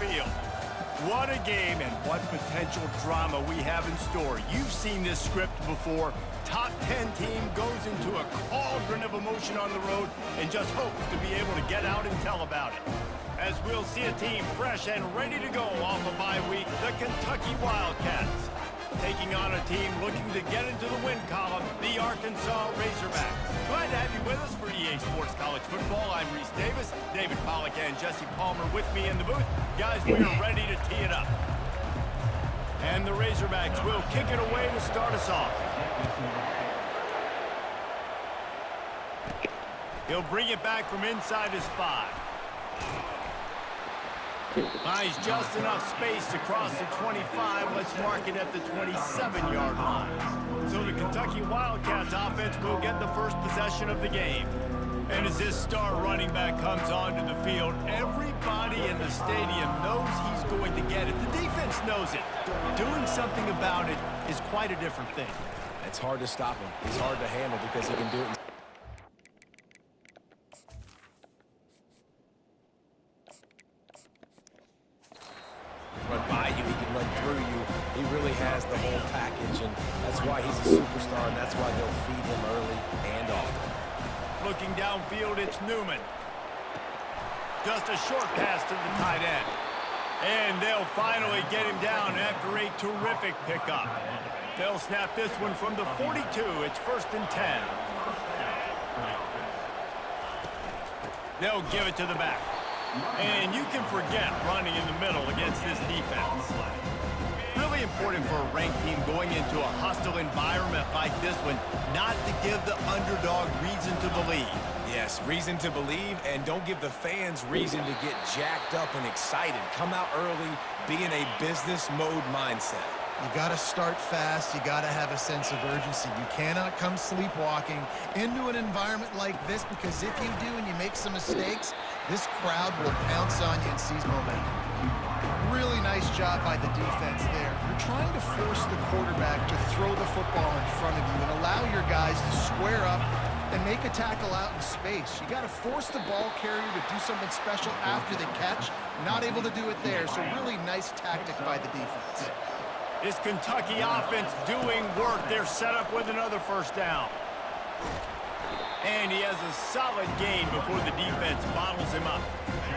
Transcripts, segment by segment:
field. What a game and what potential drama we have in store. You've seen this script before. Top 10 team goes into a cauldron of emotion on the road and just hopes to be able to get out and tell about it. As we'll see a team fresh and ready to go off a bye week, the Kentucky Wildcats. Taking on a team looking to get into the win column, the Arkansas Razorbacks. Glad to have you with us for EA Sports College Football. I'm Reese Davis, David Pollack and Jesse Palmer with me in the booth. Guys, we are ready to tee it up. And the Razorbacks will kick it away to start us off. He'll bring it back from inside his 5. Finds just enough space to cross the 25. Let's mark it at the 27-yard line. So the Kentucky Wildcats offense will get the first possession of the game. And as this star running back comes onto the field, everybody in the stadium knows he's going to get it. The defense knows it. Doing something about it is quite a different thing. It's hard to stop him. He's hard to handle because he can do it. Run by you, he can run through you. He really has the whole package, and that's why he's a superstar, and that's why they'll feed him early and often. Looking downfield, it's Newman. Just a short pass to the tight end. And they'll finally get him down after a terrific pickup. They'll snap this one from the 42. It's 1st and 10. They'll give it to the back. And you can forget running in the middle against this defense. Really important for a ranked team going into a hostile environment like this one, not to give the underdog reason to believe. Yes, reason to believe, and don't give the fans reason to get jacked up and excited. Come out early, be in a business mode mindset. You got to start fast. You got to have a sense of urgency. You cannot come sleepwalking into an environment like this, because if you do and you make some mistakes, this crowd will pounce on you and seize momentum. Really nice job by the defense there. You're trying to force the quarterback to throw the football in front of you and allow your guys to square up and make a tackle out in space. You got to force the ball carrier to do something special after the catch. Not able to do it there, so really nice tactic by the defense. This Kentucky offense doing work. They're set up with another first down. And he has a solid gain before the defense bottles him up.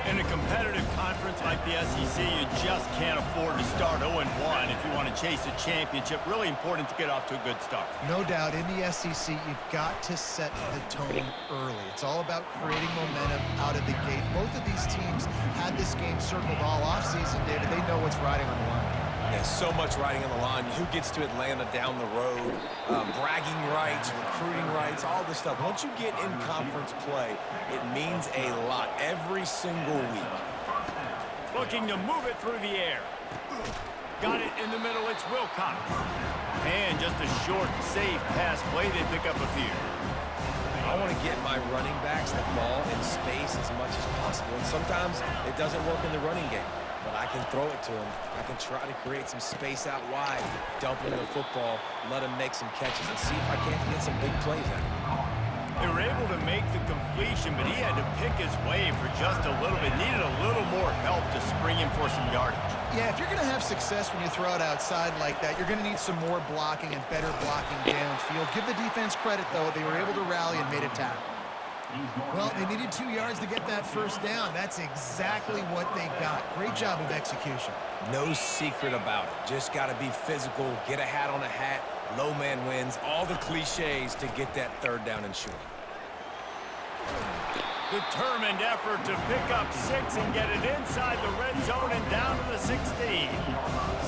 In a competitive conference like the SEC, you just can't afford to start 0-1 if you want to chase a championship. Really important to get off to a good start. No doubt, in the SEC, you've got to set the tone early. It's all about creating momentum out of the gate. Both of these teams had this game circled all offseason, David. They know what's riding on the line. There's so much riding on the line. Who gets to Atlanta down the road? Bragging rights, recruiting rights, all this stuff. Once you get in conference play, it means a lot every single week. Looking to move it through the air. Got it in the middle. It's Wilcox. And just a short, safe pass play. They pick up a few. I want to get my running backs the ball in space as much as possible. And sometimes it doesn't work in the running game. But I can throw it to him. I can try to create some space out wide, dump him the football, let him make some catches, and see if I can't get some big plays out of him. They were able to make the completion, but he had to pick his way for just a little bit. Needed a little more help to spring him for some yardage. Yeah, if you're going to have success when you throw it outside like that, you're going to need some more blocking and better blocking downfield. Give the defense credit, though. They were able to rally and made a tackle. Well, they needed 2 yards to get that first down. That's exactly what they got. Great job of execution. No secret about it. Just got to be physical, get a hat on a hat, low man wins, all the cliches to get that third down and short. Determined effort to pick up 6 and get it inside the red zone and down to the 16.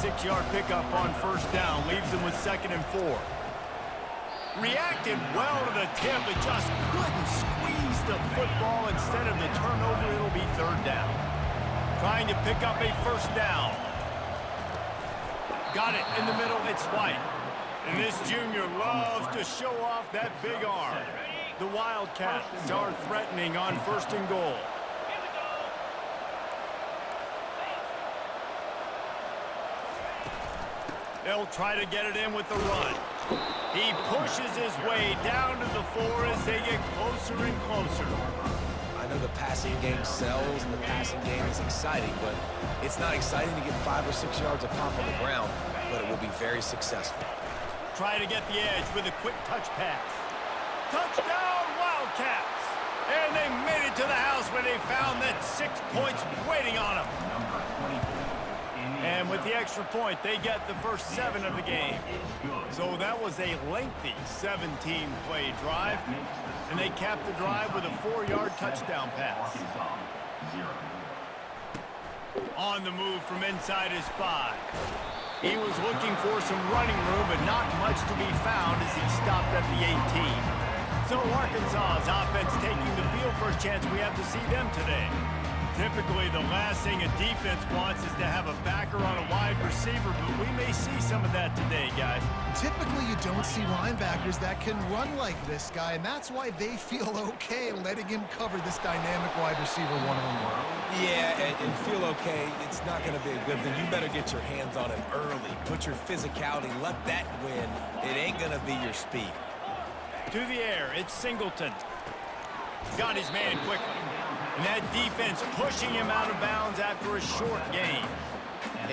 6-yard pickup on first down leaves them with 2nd and 4. Reacted well to the tip, but just couldn't squeeze the football. Instead of the turnover, it'll be 3rd down. Trying to pick up a first down. Got it in the middle, it's White. And this junior loves to show off that big arm. The Wildcats are threatening on 1st and goal. They'll try to get it in with the run. He pushes his way down to the 4 as they get closer and closer. I know the passing game sells and the passing game is exciting, but it's not exciting to get 5 or 6 yards of pop on the ground, but it will be very successful. Try to get the edge with a quick touch pass. Touchdown, Wildcats! And they made it to the house where they found that 6 points waiting on them. And with the extra point, they get the first 7 of the game. So that was a lengthy 17-play drive, and they capped the drive with a 4-yard touchdown pass. On the move from inside his 5. He was looking for some running room, but not much to be found as he stopped at the 18. So Arkansas's offense taking the field for a chance. We have to see them today. Typically, the last thing a defense wants is to have a backer on a wide receiver, but we may see some of that today, guys. Typically, you don't see linebackers that can run like this guy, and that's why they feel okay letting him cover this dynamic wide receiver one-on-one. Yeah, and feel okay, it's not going to be a good thing. You better get your hands on him early. Put your physicality, let that win. It ain't going to be your speed. To the air, it's Singleton. Got his man quickly. And that defense pushing him out of bounds after a short gain.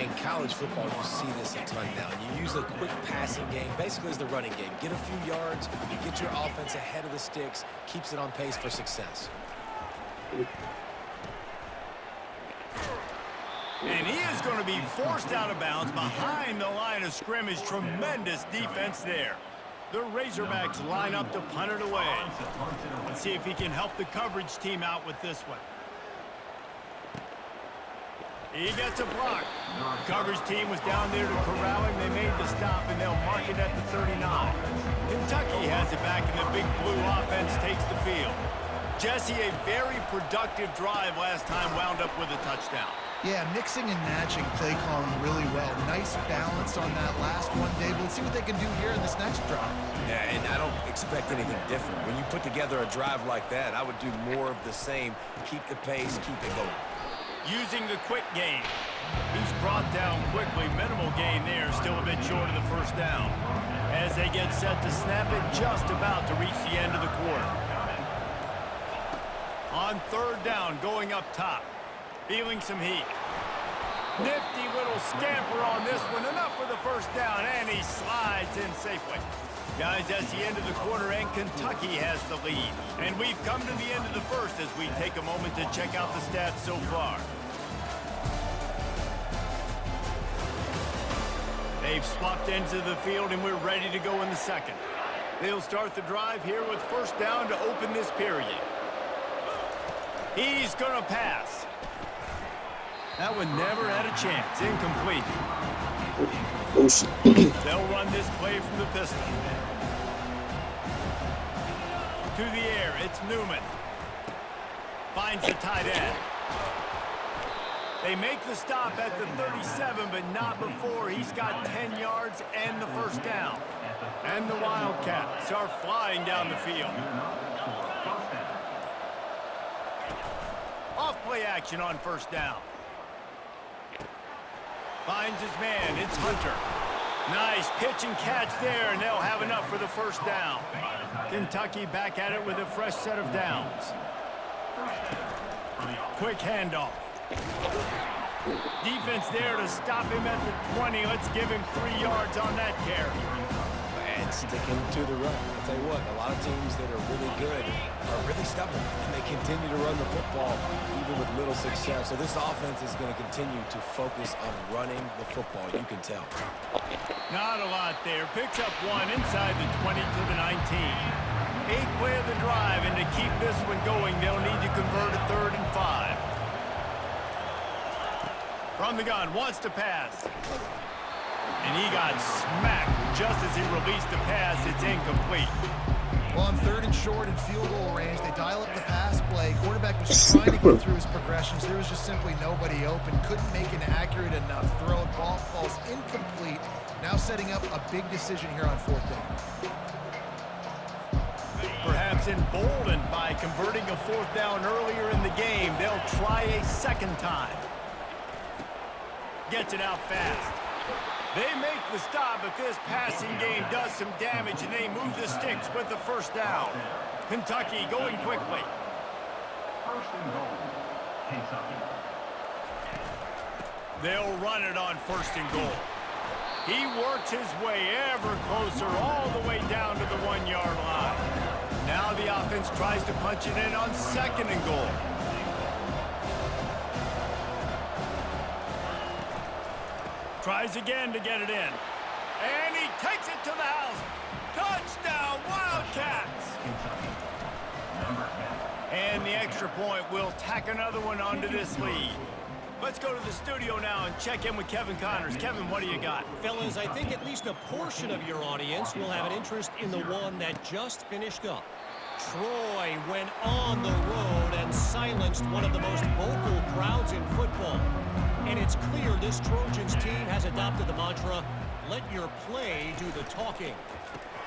In college football, you see this a ton now. You use a quick passing game, basically as the running game. Get a few yards, get your offense ahead of the sticks, keeps it on pace for success. And he is going to be forced out of bounds behind the line of scrimmage. Tremendous defense there. The Razorbacks line up to punt it away. Let's see if he can help the coverage team out with this one. He gets a block. The coverage team was down there to corral him. They made the stop, and they'll mark it at the 39. Kentucky has it back, and the big blue offense takes the field. Jesse, a very productive drive last time, wound up with a touchdown. Yeah, mixing and matching play calling really well. Nice balance on that last one, Dave. Let's see what they can do here in this next drive. Yeah, and I don't expect anything different. When you put together a drive like that, I would do more of the same. Keep the pace, keep it going. Using the quick game. He's brought down quickly. Minimal gain there, still a bit short of the first down. As they get set to snap it, just about to reach the end of the quarter. On 3rd down, going up top. Feeling some heat. Nifty little scamper on this one. Enough for the first down, and he slides in safely. Guys, that's the end of the quarter, and Kentucky has the lead. And we've come to the end of the first as we take a moment to check out the stats so far. They've swapped ends of the field, and we're ready to go in the second. They'll start the drive here with first down to open this period. He's going to pass. That one never had a chance. Incomplete. They'll run this play from the pistol. To the air, it's Newman. Finds the tight end. They make the stop at the 37, but not before he's got 10 yards and the first down. And the Wildcats are flying down the field. Off play action on first down. Finds his man. It's Hunter. Nice pitch and catch there, and they'll have enough for the first down. Kentucky back at it with a fresh set of downs. Quick handoff. Defense there to stop him at the 20. Let's give him 3 yards on that carry. And sticking to the run. I'll tell you what, a lot of teams that are really good are really stubborn, and they continue to run the football even with little success. So this offense is going to continue to focus on running the football, you can tell. Not a lot there. Picks up one inside the 20 to the 19. 8th play of the drive, and to keep this one going, they'll need to convert a 3rd and 5. From the gun, wants to pass. And he got smacked just as he released the pass. It's incomplete. Well, on 3rd and short and field goal range, they dial up the pass play. Quarterback was trying to go through his progressions. There was just simply nobody open. Couldn't make an accurate enough throw. Ball falls incomplete. Now setting up a big decision here on 4th down. Perhaps emboldened by converting a 4th down earlier in the game, they'll try a second time. Gets it out fast. They make the stop, but this passing game does some damage, and they move the sticks with the first down. Kentucky going quickly. They'll run it on 1st and goal. He works his way ever closer all the way down to the 1-yard line. Now the offense tries to punch it in on 2nd and goal. Tries again to get it in. And he takes it to the house. Touchdown, Wildcats! And the extra point will tack another one onto this lead. Let's go to the studio now and check in with Kevin Connors. Kevin, what do you got? Fellas, I think at least a portion of your audience will have an interest in the one that just finished up. Troy went on the road and silenced one of the most vocal crowds in football. And it's clear this Trojans team has adopted the mantra, let your play do the talking.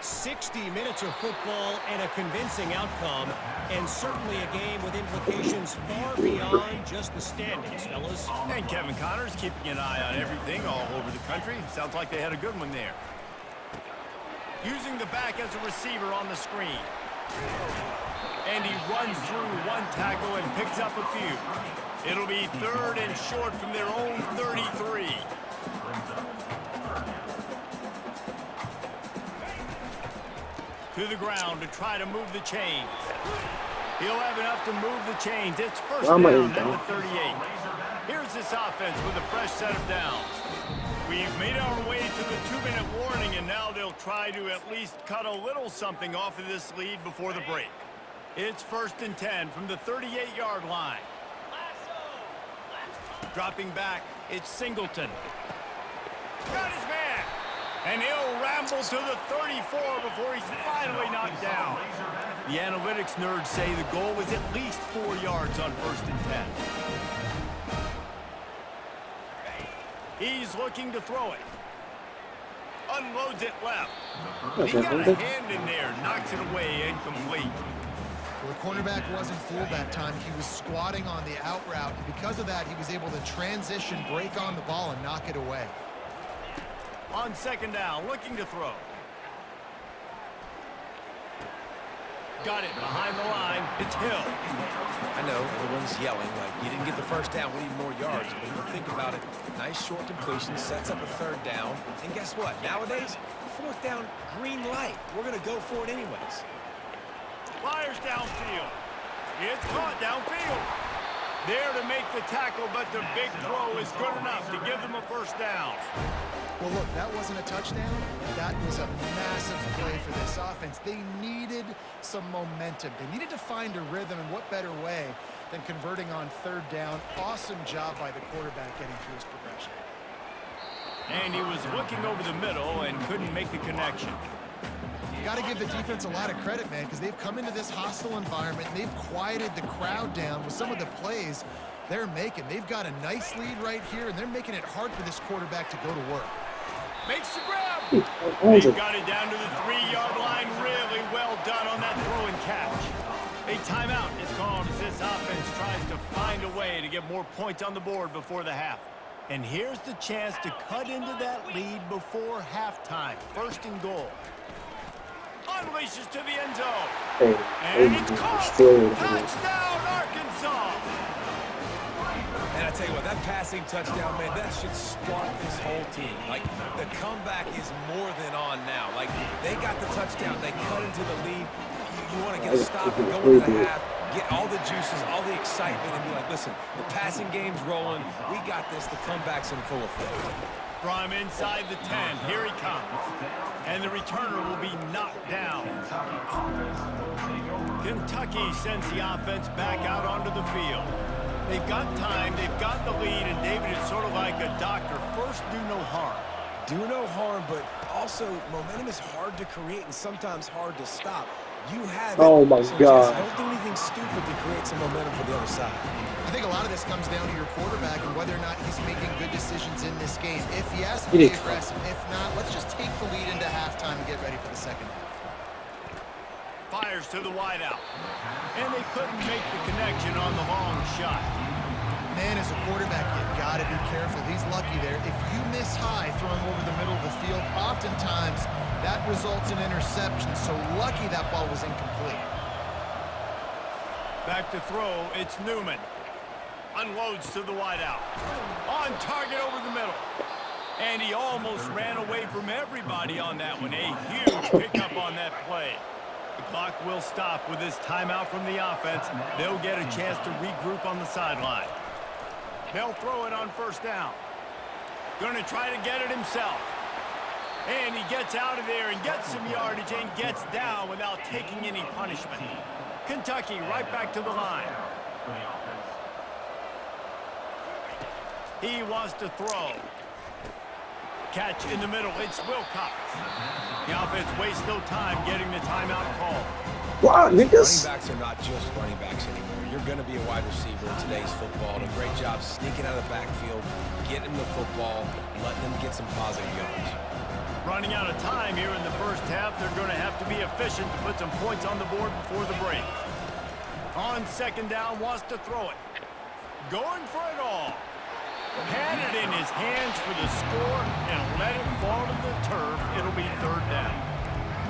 60 minutes of football and a convincing outcome, and certainly a game with implications far beyond just the standings, fellas. And Kevin Connors keeping an eye on everything all over the country. Sounds like they had a good one there. Using the back as a receiver on the screen. And he runs through one tackle and picks up a few. It'll be 3rd and short from their own 33. To the ground to try to move the chains. He'll have enough to move the chains. It's 1st down at the 38. Here's this offense with a fresh set of downs. We've made our way to the 2-minute warning, and now they'll try to at least cut a little something off of this lead before the break. It's 1st and 10 from the 38-yard line. Dropping back, it's Singleton. Got his man. And he'll ramble to the 34 before he's finally knocked down. The analytics nerds say the goal was at least 4 yards on 1st and 10. He's looking to throw it. Unloads it left. He got a hand in there, knocks it away, incomplete. Well, the cornerback wasn't fooled that time. He was squatting on the out route, and because of that, he was able to transition, break on the ball, and knock it away. On 2nd down, looking to throw. Got it behind the line. It's Hill. I know everyone's yelling like you didn't get the 1st down, we need more yards. But if you think about it, nice short completion, sets up a 3rd down. And guess what? Nowadays, 4th down, green light. We're going to go for it anyways. Fires downfield. It's caught downfield. There to make the tackle, but the big throw is good enough to give them a 1st down. Well, look, that wasn't a touchdown. That was a massive play for this offense. They needed some momentum. They needed to find a rhythm, and what better way than converting on 3rd down. Awesome job by the quarterback getting through his progression. And he was looking over the middle and couldn't make the connection. You got to give the defense a lot of credit, man, because they've come into this hostile environment, and they've quieted the crowd down with some of the plays they're making. They've got a nice lead right here, and they're making it hard for this quarterback to go to work. Makes the grab. They've got it down to the 3-yard line. Really well done on that throw and catch. A timeout is called as this offense tries to find a way to get more points on the board before the half. And here's the chance to cut into that lead before halftime. 1st and goal. Unleashes to the end zone. And it's caught. Touchdown, Arkansas. And I tell you what, that passing touchdown, man, that should spark this whole team. Like, the comeback is more than on now. Like, they got the touchdown. They cut into the lead. You want to get a stop and go into the half, get all the juices, all the excitement, and be like, listen, the passing game's rolling. We got this. The comeback's in full effect. From inside the 10, here he comes. And the returner will be knocked down. Kentucky sends the offense back out onto the field. They've got time, they've got the lead, and David is sort of like a doctor. First, do no harm. Do no harm, but also momentum is hard to create and sometimes hard to stop. You have it. Oh my God. Don't do anything stupid to create some momentum for the other side. I think a lot of this comes down to your quarterback and whether or not he's making good decisions in this game. If he has to be aggressive, if not, let's just take the lead into halftime and get ready for the 2nd half. Fires to the wideout. And they couldn't make the connection on the long shot. Man, as a quarterback, you got to be careful. He's lucky there. If you miss high throwing over the middle of the field, oftentimes that results in interception. So lucky that ball was incomplete. Back to throw, it's Newman. Unloads to the wideout. On target over the middle. And he almost ran away from everybody on that one. A huge pickup on that play. The clock will stop with this timeout from the offense. They'll get a chance to regroup on the sideline. They'll throw it on first down. Going to try to get it himself. And he gets out of there and gets some yardage and gets down without taking any punishment. Kentucky right back to the line. He wants to throw. Catch in the middle. It's Wilcox. The offense wastes no time getting the timeout called. Wow, niggas. Running backs are not just running backs anymore. You're going to be a wide receiver in today's football. And a great job sneaking out of the backfield, getting the football, letting them get some positive yards. Running out of time here in the first half. They're going to have to be efficient to put some points on the board before the break. On second down, wants to throw it. Going for it all. Had it in his hands for the score and let it fall to the turf. It'll be third down.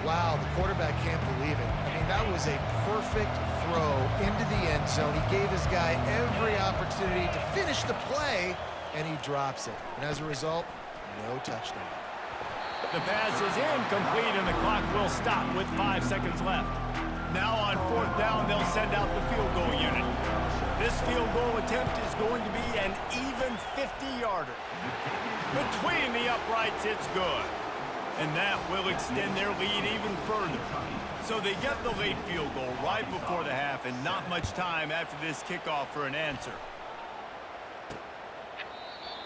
Wow, the quarterback can't believe it. I mean, that was a perfect throw into the end zone. He gave his guy every opportunity to finish the play, and he drops it. And as a result, no touchdown. The pass is incomplete, and the clock will stop with 5 seconds left. Now on fourth down, they'll send out the field goal unit. This field goal attempt is going to be an even 50-yarder. Between the uprights, it's good. And that will extend their lead even further. So they get the late field goal right before the half and not much time after this kickoff for an answer.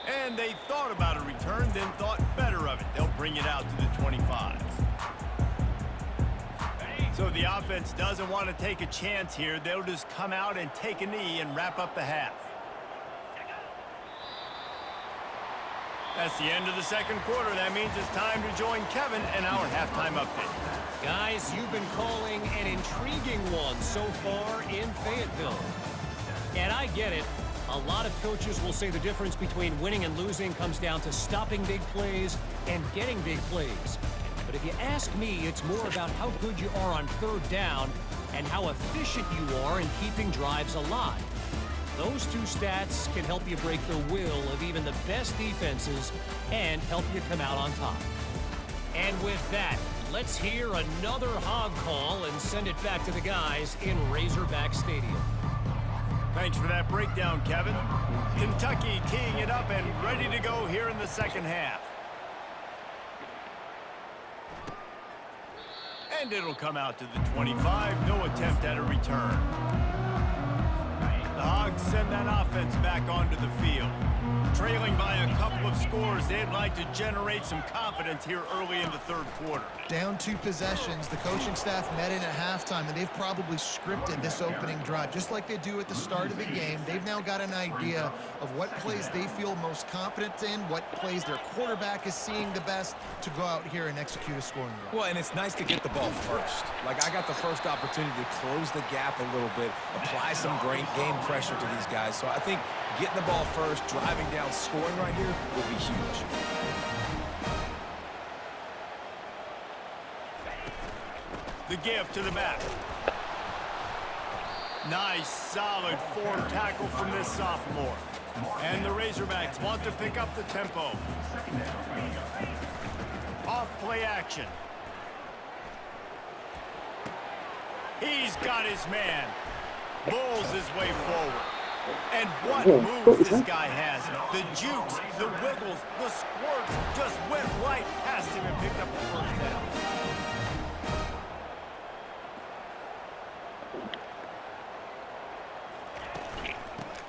And they thought about a return, then thought better of it. They'll bring it out to the 25. So the offense doesn't want to take a chance here. They'll just come out and take a knee and wrap up the half. That's the end of the second quarter. That means it's time to join Kevin in our halftime update. Guys, you've been calling an intriguing one so far in Fayetteville. And I get it. A lot of coaches will say the difference between winning and losing comes down to stopping big plays and getting big plays. But if you ask me, it's more about how good you are on third down and how efficient you are in keeping drives alive. Those two stats can help you break the will of even the best defenses and help you come out on top. And with that, let's hear another hog call and send it back to the guys in Razorback Stadium. Thanks for that breakdown, Kevin. Kentucky teeing it up and ready to go here in the second half. And it'll come out to the 25. No attempt at a return. The Hogs send that offense back onto the field. Trailing by a couple of scores, they'd like to generate some confidence here early in the third quarter. Down 2 possessions, the coaching staff met in at halftime, and they've probably scripted this opening drive. Just like they do at the start of the game, they've now got an idea of what plays they feel most confident in, what plays their quarterback is seeing the best to go out here and execute a scoring drive. Well, and it's nice to get the ball first. Like, I got the first opportunity to close the gap a little bit, apply some great game pressure to these guys. So I think getting the ball first, driving down, scoring right here will be huge. The give to the back. Nice, solid form tackle from this sophomore. And the Razorbacks want to pick up the tempo. Off play action. He's got his man. Bulls his way forward. And what moves this guy has. The jukes, the wiggles, the squirts just went right past him and picked up the first down.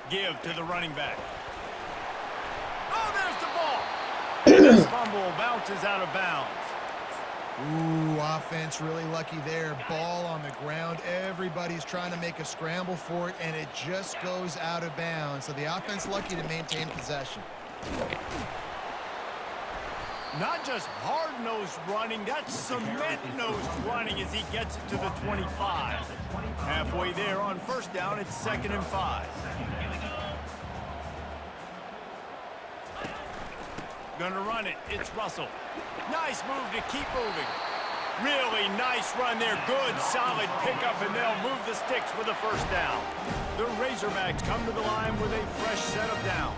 Give to the running back. Oh, there's the ball. And this fumble bounces out of bounds. Ooh, offense really lucky there. Ball on the ground. Everybody's trying to make a scramble for it, and it just goes out of bounds. So the offense lucky to maintain possession. Not just hard-nosed running, that's cement-nosed running as he gets it to the 25. Halfway there on first down, it's 2nd and 5. Gonna run it. It's Russell. Nice move to keep moving. Really nice run there. Good, solid pickup, and they'll move the sticks for the first down. The Razorbacks come to the line with a fresh set of downs.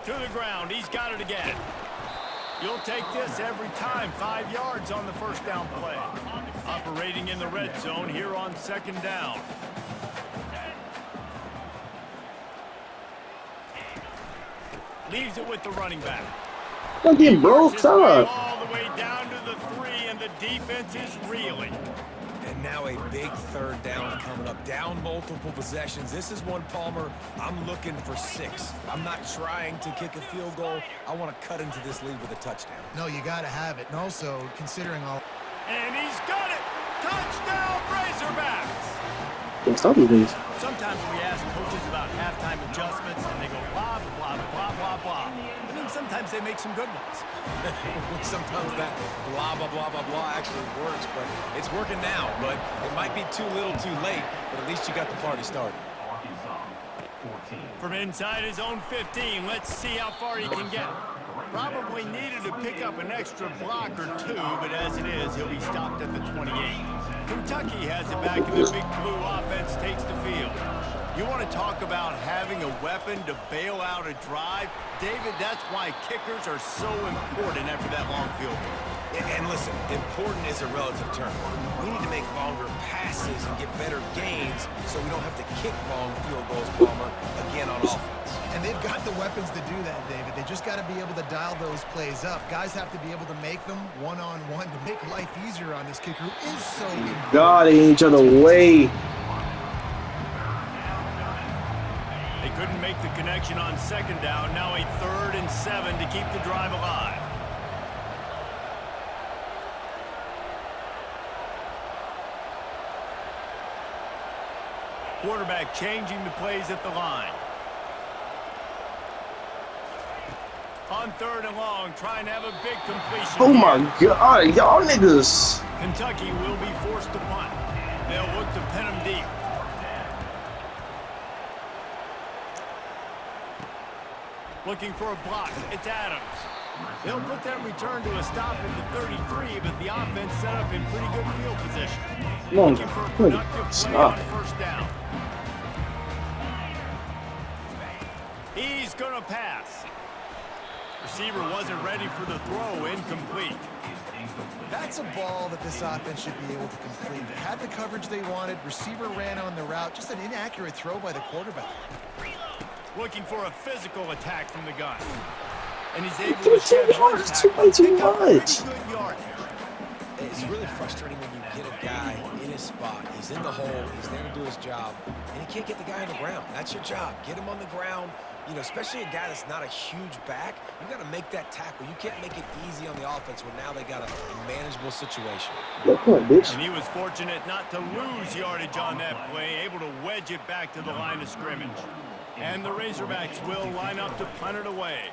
To the ground. He's got it again. You'll take this every time. 5 yards on the first down play. Operating in the red zone here on second down. Leaves it with the running back. Fucking bro, stop. All the way down to the 3, and the defense is reeling. And now a big third down coming up. Down multiple possessions. This is one, Palmer, I'm looking for 6. I'm not trying to kick a field goal. I want to cut into this lead with a touchdown. No, you got to have it. And also, considering all... And he's got it! Touchdown, Razorbacks! Can't stop these days. Sometimes we ask coaches about halftime adjustments, and they go blah, blah, blah, blah, blah, blah. And then sometimes they make some good ones. Sometimes that blah, blah, blah, blah, blah actually works, but it's working now. But it might be too little too late, but at least you got the party started. From inside his own 15, let's see how far he can get. Probably needed to pick up an extra block or 2, but as it is, he'll be stopped at the 28. Kentucky has it back, and the big blue offense takes the field. You want to talk about having a weapon to bail out a drive? David, that's why kickers are so important after that long field goal. And listen, important is a relative term. We need to make longer passes and get better gains so we don't have to kick long field goals, Palmer, again on offense. And they've got the weapons to do that, David. They just got to be able to dial those plays up. Guys have to be able to make them one-on-one to make life easier on this kicker who is so important. God, they ain't each other way. They couldn't make the connection on second down. Now a 3rd and 7 to keep the drive alive. Quarterback changing the plays at the line. On 3rd and long, trying to have a big completion. Oh my God, y'all niggas. Kentucky will be forced to punt. They'll look to pin him deep. Looking for a block. It's Adams. They'll put that return to a stop at the 33, but the offense set up in pretty good field position. Come on, Looking for a productive play on first down. He's going to pass. Receiver wasn't ready for the throw. Incomplete. That's a ball that this offense should be able to complete. It had the coverage they wanted. Receiver ran on the route. Just an inaccurate throw by the quarterback. Looking for a physical attack from the gun. And he's able to shed one tackle. Too Pick up pretty much. good yardage. It's really frustrating when you get a guy in his spot. He's in the hole. He's there to do his job. And he can't get the guy on the ground. That's your job. Get him on the ground. You know, especially a guy that's not a huge back. You got to make that tackle. You can't make it easy on the offense when now they got a manageable situation. Yeah, come on, bitch. And he was fortunate not to lose yardage on that play, able to wedge it back to the line of scrimmage. And the Razorbacks will line up to punt it away.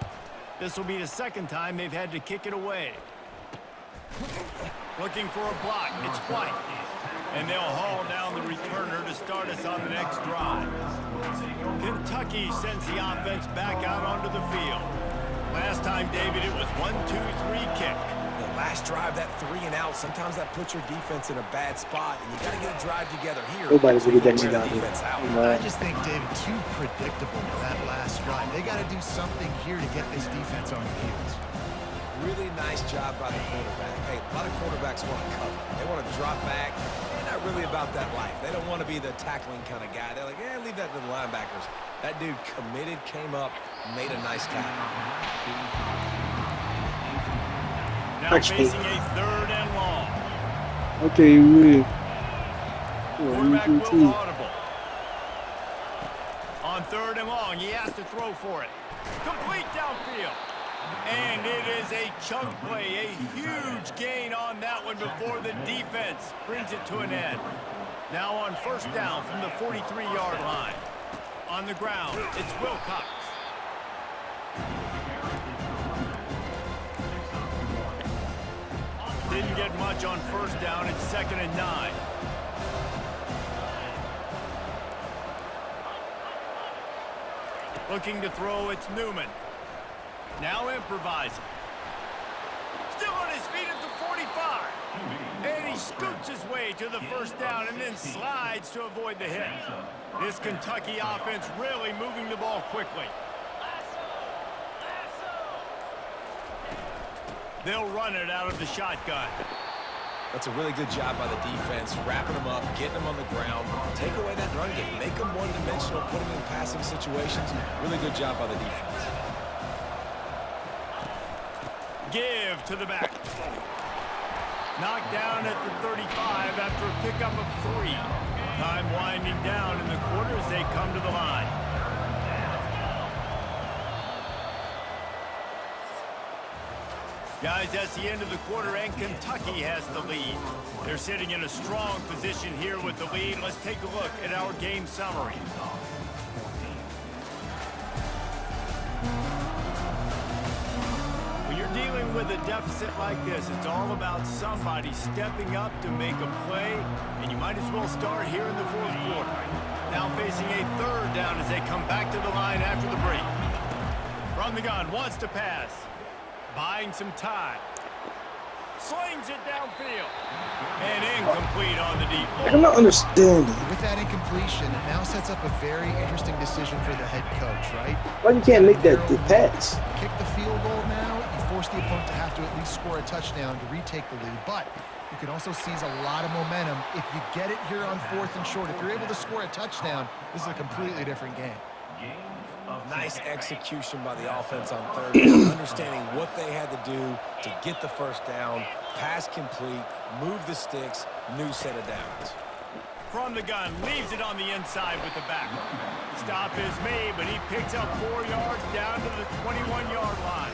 This will be the second time they've had to kick it away. Looking for a block. It's White. And they'll haul down the returner to start us on the next drive. Kentucky sends the offense back out onto the field. Last time, David, it was 1-2-3 kick. The last drive, that 3 and out, sometimes that puts your defense in a bad spot, and you got to get a drive together here. Nobody's so you really can wear getting the down defense out. I just think, David, too predictable with that last drive. They got to do something here to get this defense on the heels. Really nice job by the quarterback. Hey, a lot of quarterbacks want to cover. They want to drop back. They're not really about that life. They don't want to be the tackling kind of guy. They're like, yeah, leave that to the linebackers. That dude committed, came up, made a nice tackle. Now facing a 3rd and long. Okay, we. Quarterback will audible. On 3rd and long, he has to throw for it. Complete downfield. And it is a chunk play, a huge gain on that one before the defense brings it to an end. Now on first down from the 43-yard line. On the ground, it's Wilcox. Didn't get much on first down. It's 2nd and 9. Looking to throw, it's Newman. Now improvising. Still on his feet at the 45. And he scoots his way to the first down and then slides to avoid the hit. This Kentucky offense really moving the ball quickly. They'll run it out of the shotgun. That's a really good job by the defense, wrapping them up, getting them on the ground. Take away that run game. Make them one-dimensional, put them in passing situations. Really good job by the defense. Give to the back. Knocked down at the 35 after a pickup of 3. Time winding down in the quarter as they come to the line. Guys, that's the end of the quarter, and Kentucky has the lead. They're sitting in a strong position here with the lead. Let's take a look at our game summary. When you're dealing with a deficit like this, it's all about somebody stepping up to make a play, and you might as well start here in the fourth quarter. Now facing a third down as they come back to the line after the break. From the gun, wants to pass. Buying some time. Slings it downfield. And incomplete on the deep ball. I'm not understanding. With that incompletion, it now sets up a very interesting decision for the head coach, right? Why you can't make that the pass? Kick the field goal now, you force the opponent to have to at least score a touchdown to retake the lead. But you can also seize a lot of momentum if you get it here on 4th and short. If you're able to score a touchdown, this is a completely different game. Nice execution by the offense on 3rd down, understanding what they had to do to get the first down, pass complete, move the sticks, new set of downs. From the gun, leaves it on the inside with the back. Stop is made, but he picks up 4 yards down to the 21-yard line.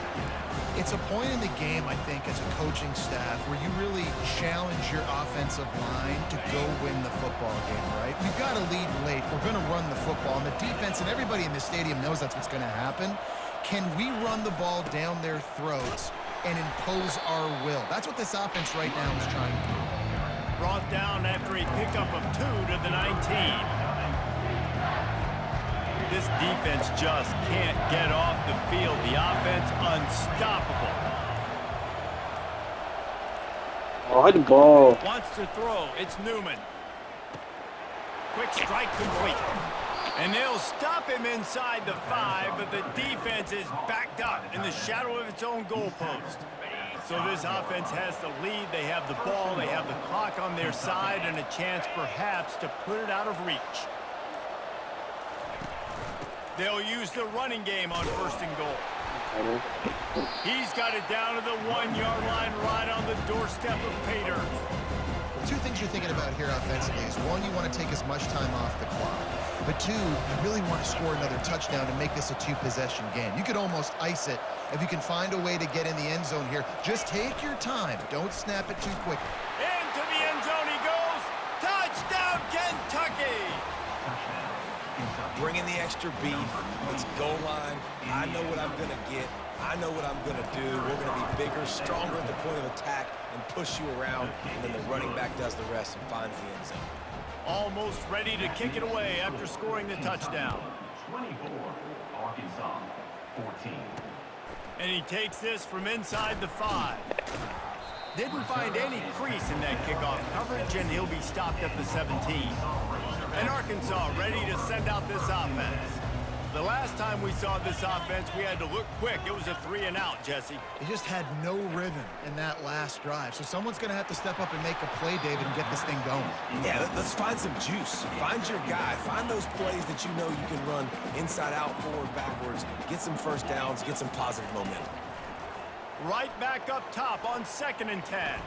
It's a point in the game, I think, as a coaching staff where you really challenge your offensive line to go win the football game, right? We've got to lead late. We're going to run the football, and the defense and everybody in the stadium knows that's what's going to happen. Can we run the ball down their throats and impose our will? That's what this offense right now is trying to do. Brought down after a pickup of 2 to the 19. This defense just can't get off the field. The offense unstoppable. Oh, the ball. Wants to throw. It's Newman. Quick strike complete. And they'll stop him inside the 5, but the defense is backed up in the shadow of its own goalpost. So this offense has the lead. They have the ball. They have the clock on their side and a chance perhaps to put it out of reach. They'll use the running game on 1st and goal. He's got it down to the 1-yard line right on the doorstep of Pater. The 2 things you're thinking about here offensively is, 1, you want to take as much time off the clock. But 2, you really want to score another touchdown and make this a 2-possession game. You could almost ice it if you can find a way to get in the end zone here. Just take your time. Don't snap it too quick. Into the end zone he goes. Touchdown, Kentucky! Bring in the extra beef. It's goal line. I know what I'm going to get. I know what I'm going to do. We're going to be bigger, stronger at the point of attack and push you around. And then the running back does the rest and finds the end zone. Almost ready to kick it away after scoring the touchdown. 24, Arkansas, 14. And he takes this from inside the 5. Didn't find any crease in that kickoff coverage, and he'll be stopped at the 17. And Arkansas ready to send out this offense. The last time we saw this offense, we had to look quick. It was a 3-and-out, Jesse. They just had no rhythm in that last drive. So someone's going to have to step up and make a play, David, and get this thing going. Yeah, let's find some juice. Find your guy. Find those plays that you know you can run inside out, forward, backwards. Get some first downs. Get some positive momentum. Right back up top on 2nd and 10.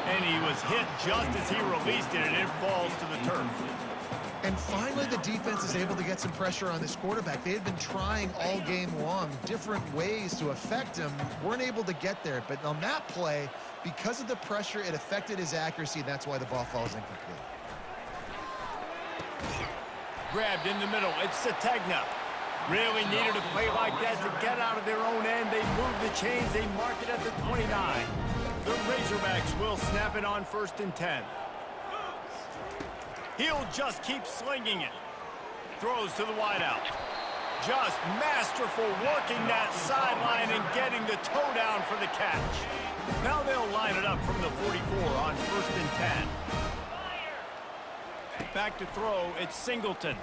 And he was hit just as he released it, and it falls to the turf. And finally, the defense is able to get some pressure on this quarterback. They had been trying all game long different ways to affect him. Weren't able to get there. But on that play, because of the pressure, it affected his accuracy, and that's why the ball falls incomplete. Grabbed in the middle. It's Sategna. Really needed a play like that to get out of their own end. They move the chains. They mark it at the 29. The Razorbacks will snap it on 1st and 10. He'll just keep slinging it. Throws to the wideout. Just masterful working that sideline and getting the toe down for the catch. Now they'll line it up from the 44 on 1st and 10. Back to throw, it's Singleton.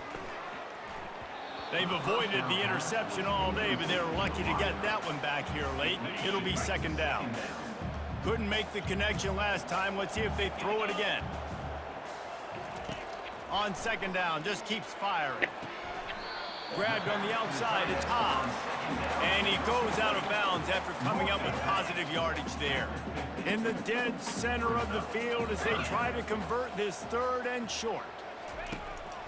They've avoided the interception all day, but they're lucky to get that one back here late. It'll be 2nd down. Couldn't make the connection last time. Let's see if they throw it again. On 2nd down, just keeps firing. Grabbed on the outside, it's Hobbs. And he goes out of bounds after coming up with positive yardage there. In the dead center of the field as they try to convert this 3rd and short.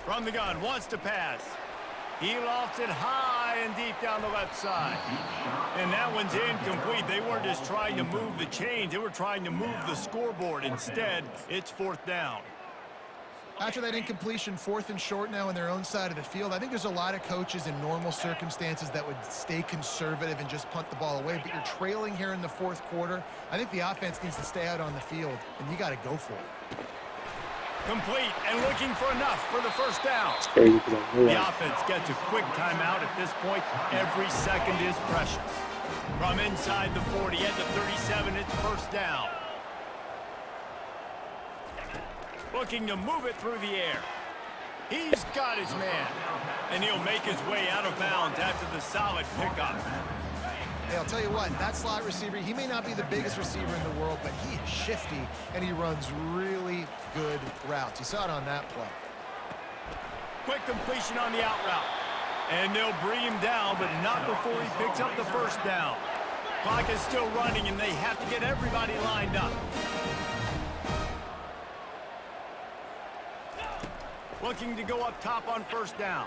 From the gun, wants to pass. He lofts it high and deep down the left side. And that one's incomplete. They weren't just trying to move the chains. They were trying to move the scoreboard. Instead, it's 4th down. After that incompletion, 4th and short now on their own side of the field, I think there's a lot of coaches in normal circumstances that would stay conservative and just punt the ball away. But you're trailing here in the 4th quarter. I think the offense needs to stay out on the field, and you got to go for it. Complete and looking for enough for the 1st down. The offense gets a quick timeout at this point. Every second is precious. From inside the 40 at the 37, it's 1st down. Looking to move it through the air. He's got his man. And he'll make his way out of bounds after the solid pickup. Hey, I'll tell you what, that slot receiver, he may not be the biggest receiver in the world, but he is shifty, and he runs really good routes. You saw it on that play. Quick completion on the out route. And they'll bring him down, but not before he picks up the 1st down. Clock is still running, and they have to get everybody lined up. Looking to go up top on 1st down.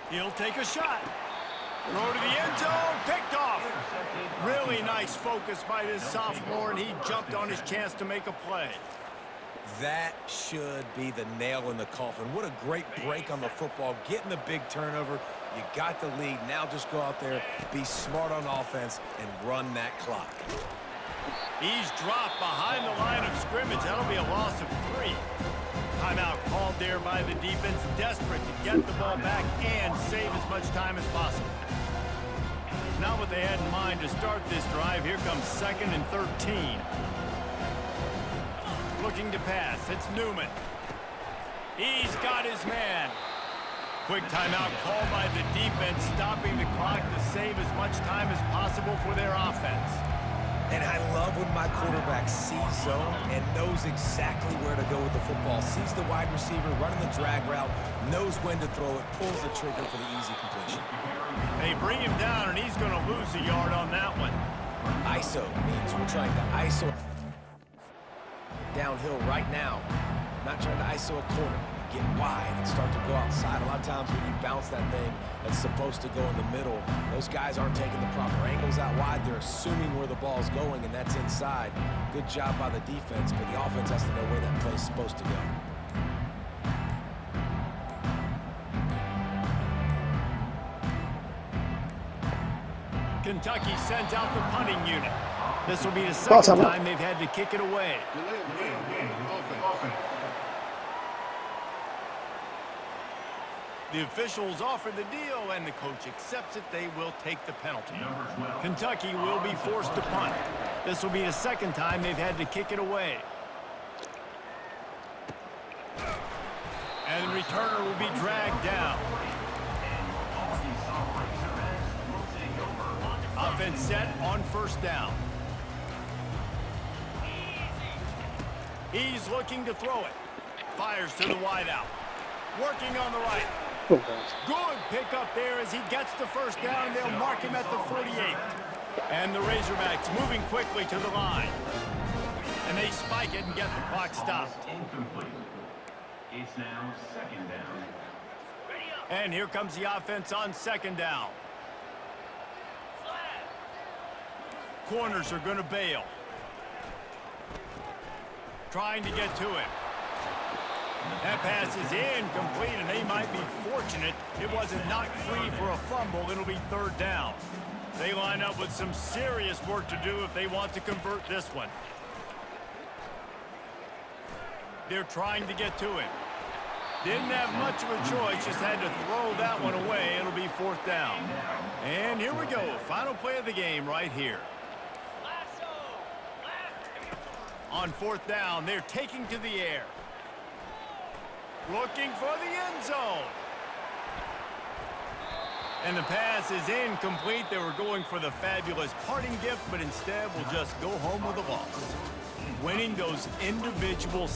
He'll take a shot. Throw to the end zone, picked off. Really nice focus by this sophomore, and he jumped on his chance to make a play. That should be the nail in the coffin. What a great break on the football. Getting the big turnover. You got the lead. Now just go out there, be smart on offense, and run that clock. He's dropped behind the line of scrimmage. That'll be a loss of 3. Timeout called there by the defense, desperate to get the ball back and save as much time as possible. Not what they had in mind to start this drive. Here comes 2nd and 13. Looking to pass. It's Newman. He's got his man. Quick timeout called by the defense, stopping the clock to save as much time as possible for their offense. And I love when my quarterback sees zone and knows exactly where to go with the football. Sees the wide receiver running the drag route, knows when to throw it, pulls the trigger for the easy completion. They bring him down, and he's going to lose a yard on that one. ISO means we're trying to ISO downhill right now. Not trying to ISO a corner. Get wide and start to go outside. A lot of times when you bounce that thing that's supposed to go in the middle, those guys aren't taking the proper angles out wide. They're assuming where the ball's going, and that's inside. Good job by the defense, but the offense has to know where that play's supposed to go. Kentucky sends out the punting unit. This will be the 2nd time they've had to kick it away. The officials offer the deal, and the coach accepts it. They will take the penalty. Kentucky will be forced to punt. This will be the 2nd time they've had to kick it away. And the returner will be dragged down. Offense set on 1st down. He's looking to throw it. Fires to the wideout. Working on the right. Good pickup there as he gets the 1st down. They'll mark him at the 48. And the Razorbacks moving quickly to the line. And they spike it and get the clock stopped. Incomplete. It's now 2nd down. And here comes the offense on 2nd down. Corners are going to bail. Trying to get to it. That pass is incomplete, and they might be fortunate it wasn't knocked free for a fumble. It'll be 3rd down. They line up with some serious work to do if they want to convert this one. They're trying to get to it. Didn't have much of a choice, just had to throw that one away. It'll be 4th down. And here we go, final play of the game right here. On 4th down, they're taking to the air. Looking for the end zone. And the pass is incomplete. They were going for the fabulous parting gift, but instead will just go home with a loss. Winning those individual